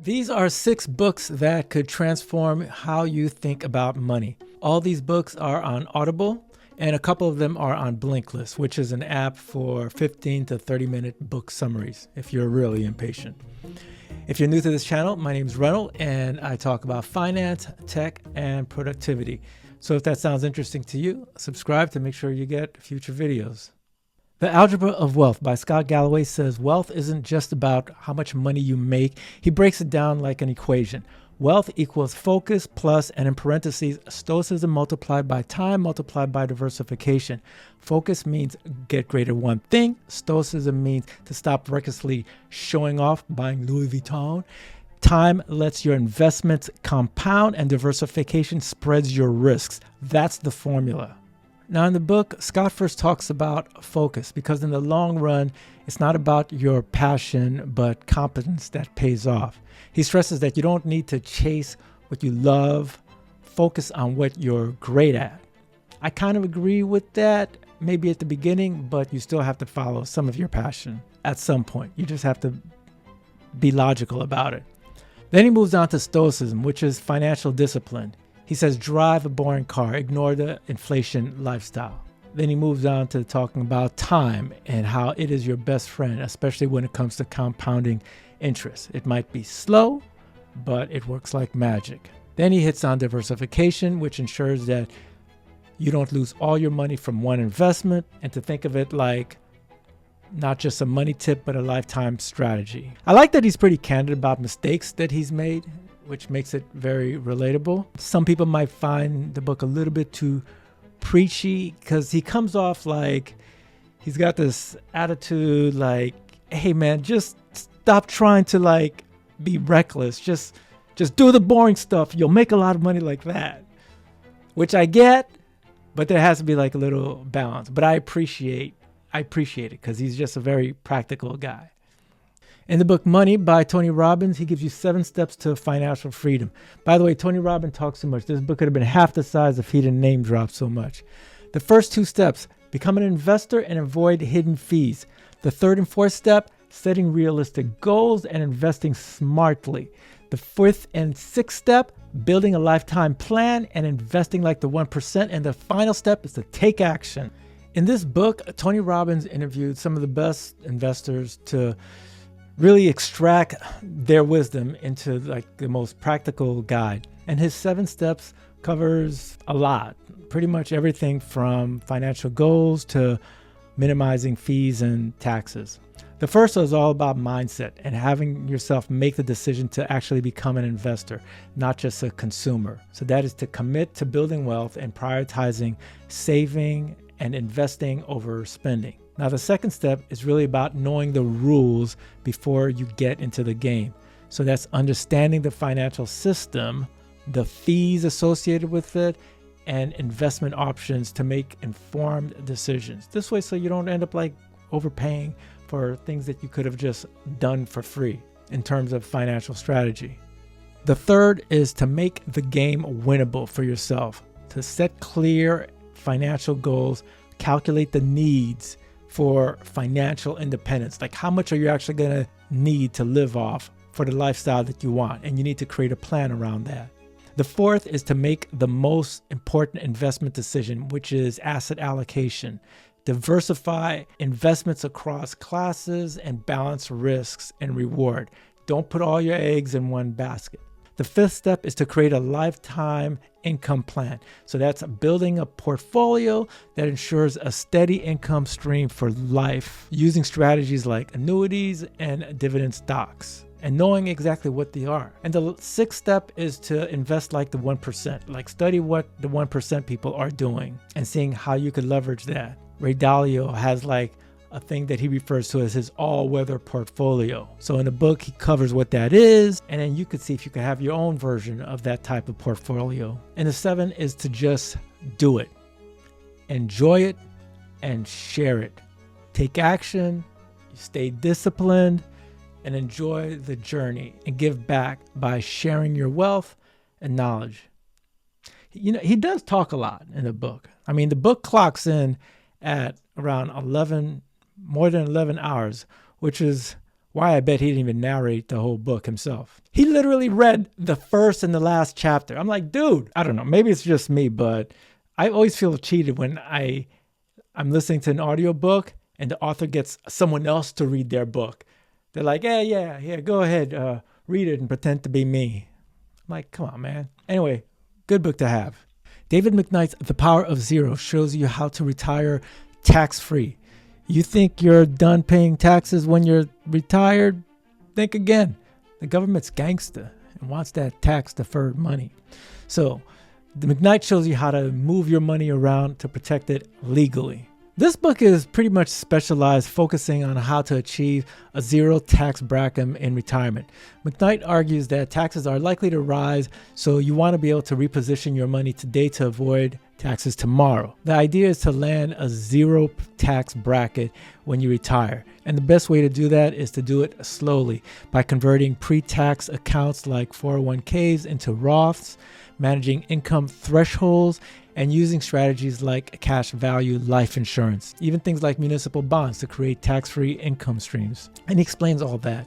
These are 6 books that could transform how you think about money. All these books are on Audible, and a couple of them are on Blinklist, which is an app for 15 to 30-minute book summaries if you're really impatient. If you're new to this channel, my name is Reynolds, and I talk about finance, tech, and productivity. So if that sounds interesting to you, subscribe to make sure you get future videos. The Algebra of Wealth by Scott Galloway says wealth isn't just about how much money you make. He breaks it down like an equation. Wealth equals focus plus, and in parentheses, stoicism multiplied by time multiplied by diversification. Focus means get great at one thing. Stoicism means to stop recklessly showing off, buying Louis Vuitton. Time lets your investments compound, and diversification spreads your risks. That's the formula. Now in the book, Scott first talks about focus because in the long run, it's not about your passion, but competence that pays off. He stresses that you don't need to chase what you love, focus on what you're great at. I kind of agree with that, maybe at the beginning, but you still have to follow some of your passion at some point. You just have to be logical about it. Then he moves on to stoicism, which is financial discipline. He says, drive a boring car, ignore the inflation lifestyle. Then he moves on to talking about time and how it is your best friend, especially when it comes to compounding interest. It might be slow, but it works like magic. Then he hits on diversification, which ensures that you don't lose all your money from one investment, and to think of it like not just a money tip, but a lifetime strategy. I like that he's pretty candid about mistakes that he's made, which makes it very relatable. Some people might find the book a little bit too preachy because he comes off like he's got this attitude like, hey man, just stop trying to like be reckless. Just do the boring stuff. You'll make a lot of money like that, which I get, but there has to be like a little balance. But I appreciate it because he's just a very practical guy. In the book Money by Tony Robbins, he gives you 7 steps to financial freedom. By the way, Tony Robbins talks so much. This book could have been half the size if he didn't name drop so much. The first 2 steps, become an investor and avoid hidden fees. The third and fourth step, setting realistic goals and investing smartly. The 5th and 6th step, building a lifetime plan and investing like the 1%. And the final step is to take action. In this book, Tony Robbins interviewed some of the best investors to really extract their wisdom into like the most practical guide. And his 7 steps covers a lot, pretty much everything from financial goals to minimizing fees and taxes. The first is all about mindset and having yourself make the decision to actually become an investor, not just a consumer. So that is to commit to building wealth and prioritizing saving and investing over spending. Now, the second step is really about knowing the rules before you get into the game. So that's understanding the financial system, the fees associated with it, and investment options to make informed decisions. This way, so you don't end up like overpaying for things that you could have just done for free in terms of financial strategy. The third is to make the game winnable for yourself, to set clear financial goals, calculate the needs for financial independence. Like how much are you actually going to need to live off for the lifestyle that you want? And you need to create a plan around that. The fourth is to make the most important investment decision, which is asset allocation. Diversify investments across classes and balance risks and reward. Don't put all your eggs in one basket. The 5th step is to create a lifetime income plan. So that's building a portfolio that ensures a steady income stream for life using strategies like annuities and dividend stocks and knowing exactly what they are. And the 6th step is to invest like the 1%, like study what the 1% people are doing and seeing how you could leverage that. Ray Dalio has like a thing that he refers to as his all-weather portfolio. So in the book, he covers what that is, and then you could see if you could have your own version of that type of portfolio. And the 7 is to just do it. Enjoy it and share it. Take action, stay disciplined, and enjoy the journey and give back by sharing your wealth and knowledge. You know, he does talk a lot in the book. I mean, the book clocks in at around more than 11 hours, which is Why, I bet he didn't even narrate the whole book himself. He literally read the first and the last chapter. I'm like, dude, I don't know. Maybe it's just me, but I always feel cheated when I'm listening to an audiobook and the author gets someone else to read their book. They're like, yeah, go ahead, read it and pretend to be me. I'm like, come on, man. Anyway, good book to have. David McKnight's The Power of Zero shows you how to retire tax-free. You think you're done paying taxes when you're retired? Think again. The government's gangster and wants that tax-deferred money. So, the McKnight shows you how to move your money around to protect it legally. This book is pretty much specialized, focusing on how to achieve a zero tax bracket in retirement. McKnight argues that taxes are likely to rise, so you want to be able to reposition your money today to avoid taxes tomorrow. The idea is to land a zero tax bracket when you retire. And the best way to do that is to do it slowly by converting pre-tax accounts like 401ks into Roths, managing income thresholds, and using strategies like cash value life insurance, even things like municipal bonds to create tax-free income streams. And he explains all that.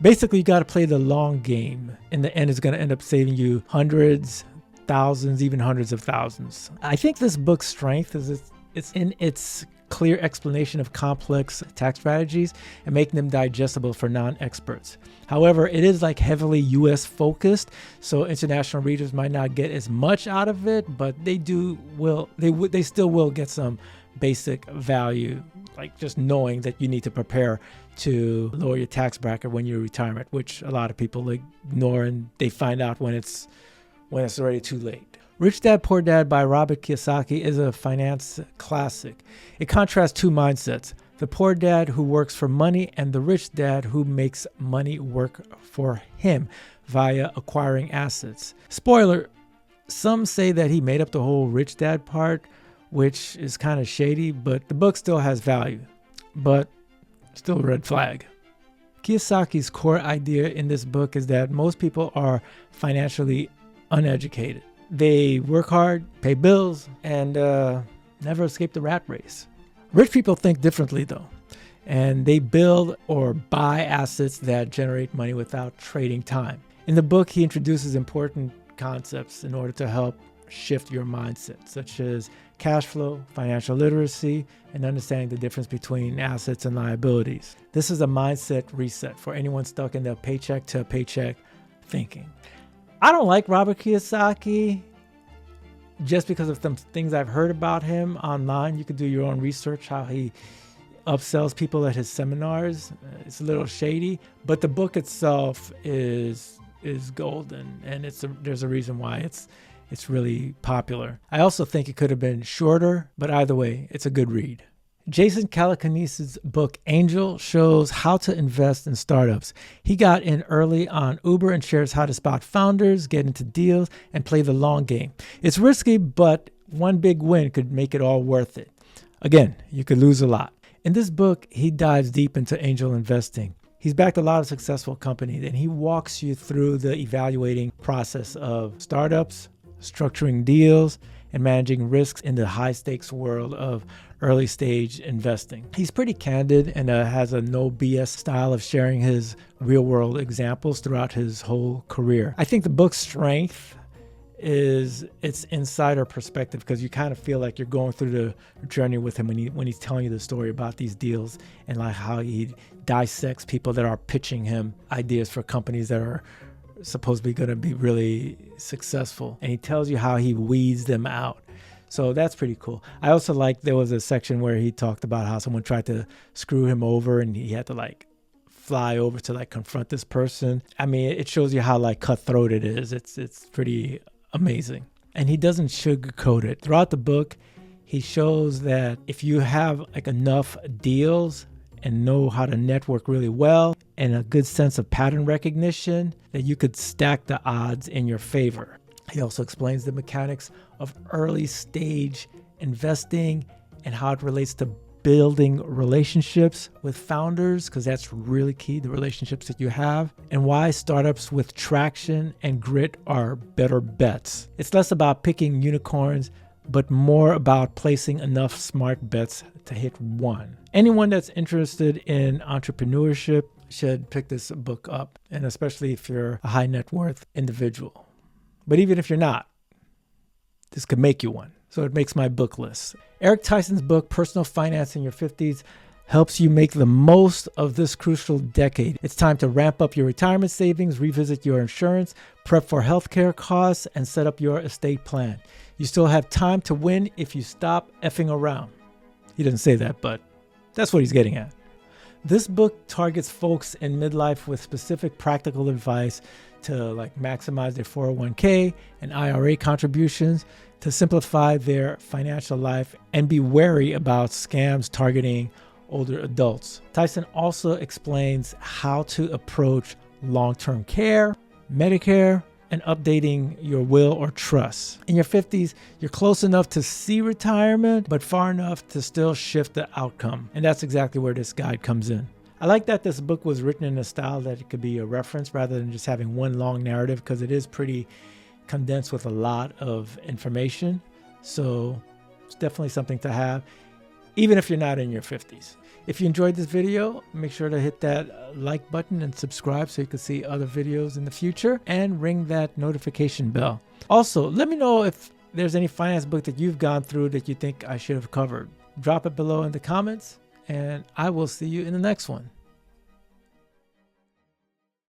Basically, you got to play the long game. In the end, it's going to end up saving you hundreds, thousands, even hundreds of thousands. I think this book's strength is it's in its clear explanation of complex tax strategies and making them digestible for non-experts. However, it is like heavily US focused, so international readers might not get as much out of it, but they still will get some basic value, like just knowing that you need to prepare to lower your tax bracket when you're in retirement, which a lot of people ignore and they find out when it's already too late. Rich Dad, Poor Dad by Robert Kiyosaki is a finance classic. It contrasts two mindsets: the poor dad who works for money and the rich dad who makes money work for him via acquiring assets. Spoiler, some say that he made up the whole rich dad part, which is kind of shady, but the book still has value. But still a red flag. Kiyosaki's core idea in this book is that most people are financially uneducated. They work hard, pay bills, and never escape the rat race. Rich people think differently, though, and they build or buy assets that generate money without trading time. In the book, he introduces important concepts in order to help shift your mindset, such as cash flow, financial literacy, and understanding the difference between assets and liabilities. This is a mindset reset for anyone stuck in the paycheck to paycheck thinking. I don't like Robert Kiyosaki just because of some things I've heard about him online. You could do your own research, how he upsells people at his seminars. It's a little shady, but the book itself is golden, and there's a reason why it's really popular. I also think it could have been shorter, but either way, it's a good read. Jason Calacanis's book Angel shows how to invest in startups. He got in early on Uber and shares how to spot founders, get into deals, and play the long game. It's risky, but one big win could make it all worth it. Again, you could lose a lot. In this book, he dives deep into angel investing. He's backed a lot of successful companies, and he walks you through the evaluating process of startups, structuring deals, and managing risks in the high-stakes world of early-stage investing. He's pretty candid and has a no BS style of sharing his real-world examples throughout his whole career. I think the book's strength is its insider perspective, because you kind of feel like you're going through the journey with him when he's telling you the story about these deals and like how he dissects people that are pitching him ideas for companies that are supposedly going to be really successful, and he tells you how he weeds them out. So that's pretty cool. I also like there was a section where he talked about how someone tried to screw him over and he had to fly over to confront this person. I mean, it shows you how cutthroat it is. It's pretty amazing. And he doesn't sugarcoat it. Throughout the book, he shows that if you have enough deals and know how to network really well and a good sense of pattern recognition, that you could stack the odds in your favor. He also explains the mechanics of early stage investing and how it relates to building relationships with founders, because that's really key, the relationships that you have, and why startups with traction and grit are better bets. It's less about picking unicorns, but more about placing enough smart bets to hit one. Anyone that's interested in entrepreneurship should pick this book up, and especially if you're a high net worth individual. But even if you're not, this could make you one. So it makes my book list. Eric Tyson's book, Personal Finance in Your 50s, helps you make the most of this crucial decade. It's time to ramp up your retirement savings, revisit your insurance, prep for healthcare costs, and set up your estate plan. You still have time to win if you stop effing around. He doesn't say that, but that's what he's getting at. This book targets folks in midlife with specific practical advice to maximize their 401k and IRA contributions, to simplify their financial life, and be wary about scams targeting older adults. Tyson also explains how to approach long-term care, Medicare, and updating your will or trust. In your 50s, you're close enough to see retirement, but far enough to still shift the outcome. And that's exactly where this guide comes in. I like that this book was written in a style that it could be a reference rather than just having one long narrative, because it is pretty condensed with a lot of information. So it's definitely something to have, even if you're not in your 50s. If you enjoyed this video, make sure to hit that like button and subscribe so you can see other videos in the future, and ring that notification bell. Also, let me know if there's any finance book that you've gone through that you think I should have covered. Drop it below in the comments, and I will see you in the next one.